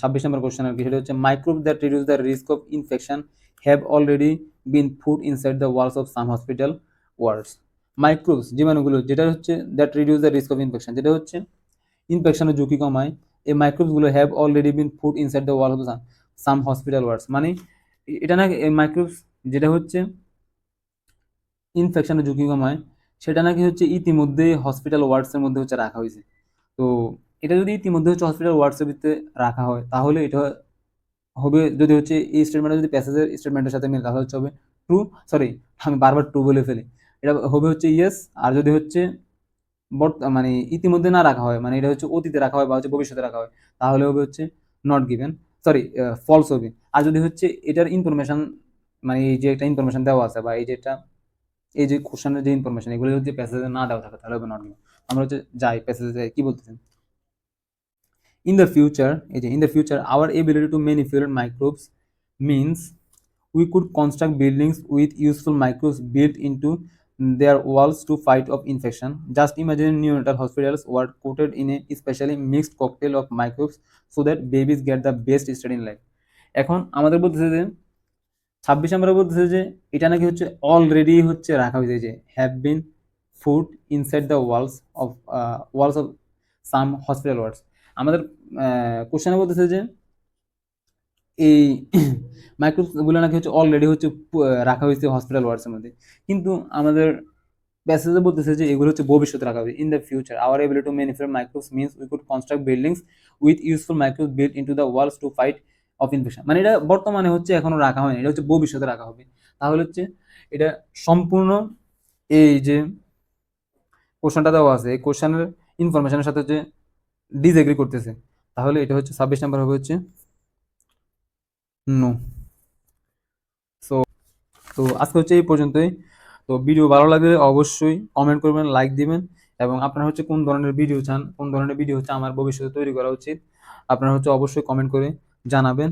26 নম্বর কোশ্চেন আর কি, সেটা হচ্ছে microbe that reduce the risk of infection have already been food inside the walls of some hospital wards. Microbes জীবাণুগুলো যেটা হচ্ছে that reduce the risk of infection, যেটা হচ্ছে ইনফেকশনের ঝুঁকি কমায়, এই মাইক্রোবসগুলো have already been food inside the wall of some hospital wards, মানে এটা না এই মাইক্রোবস যেটা হচ্ছে ইনফেকশনের ঝুঁকি কমায় সেটা নাকি হচ্ছে ইতিমধ্যে হসপিটাল ওয়ার্ডসের মধ্যে হচ্ছে রাখা হয়েছে। তো এটা যদি ইতিমধ্যে হচ্ছে হসপিটাল ওয়ার্ডসের ভিতরে রাখা হয় তাহলে এটা হবে, যদি হচ্ছে এই স্টেটমেন্টটা যদি প্যাসেজের স্টেটমেন্টের সাথে মিলে তাহলে হচ্ছে হবে ট্রু, সরি আমি বারবার ট্রু বলে ফেলি, এটা হবে হচ্ছে ইয়েস। আর যদি হচ্ছে মানে ইতিমধ্যে না রাখা হয় মানে এটা হচ্ছে অতীতে রাখা হয় বা হচ্ছে ভবিষ্যতে রাখা হয় তাহলে হবে হচ্ছে নট গিভেন, সরি ফলস হবে। আর যদি হচ্ছে এটার ইনফরমেশন মানে এই যে একটা ইনফরমেশন দেওয়া আছে বা এই যেটা এই যে কোশ্চেনের যে ইনফরমেশন এগুলো যদি প্যাসেজে না দেওয়া থাকে তাহলে হবে নট গিভেন। আমরা হচ্ছে যাই প্যাসেজে যাই, কি বলতেছেন। In the future, in the future, our ability to manipulate microbes means we could construct buildings with useful microbes built into their walls to fight off infection. Just imagine neonatal hospitals were coated in a specially mixed cocktail of microbes so that babies get the best study in life. এখন আমাদের বলতেছে যে 26 আমরা বলতেছে যে এটা নাকি হচ্ছে অলরেডি হচ্ছে রাখা হয়েছে, যে have been food inside the walls of some hospital wards. আমাদের কোশ্চেনে বলতেছে যে এই মাইক্রোবগুলো নাকি হচ্ছে অলরেডি হচ্ছে রাখা হয়েছে হসপিটাল ওয়ার্ডসের মধ্যে, কিন্তু আমাদের প্যাসেজে বলতেছে যে এগুলো হচ্ছে ভবিষ্যতে রাখা হবে। In the future hour ability to manufacture microbes means we could construct buildings with useful microbes built into the walls to fight of infection. মানে এটা বর্তমানে হচ্ছে এখনো রাখা হয়নি, এটা হচ্ছে ভবিষ্যতে রাখা হবে। তাহলে হচ্ছে এটা সম্পূর্ণ এই যে কোশ্চেনটা দেওয়া আছে এই কোশ্চেনের ইনফরমেশনের সাথে হচ্ছে ডিসএগ্রি করতেছে। তাহলে এটা হচ্ছে 26 নাম্বার হবে হচ্ছে নো। সো তো আজকে হচ্ছে এই পর্যন্তই। তো ভিডিও ভালো লাগলে অবশ্যই কমেন্ট করবেন, লাইক দিবেন, এবং আপনারা হচ্ছে কোন ধরনের ভিডিও চান, কোন ধরনের ভিডিও হচ্ছে আমার ভবিষ্যতে তৈরি করা উচিত, আপনারা হচ্ছে অবশ্যই কমেন্ট করে জানাবেন।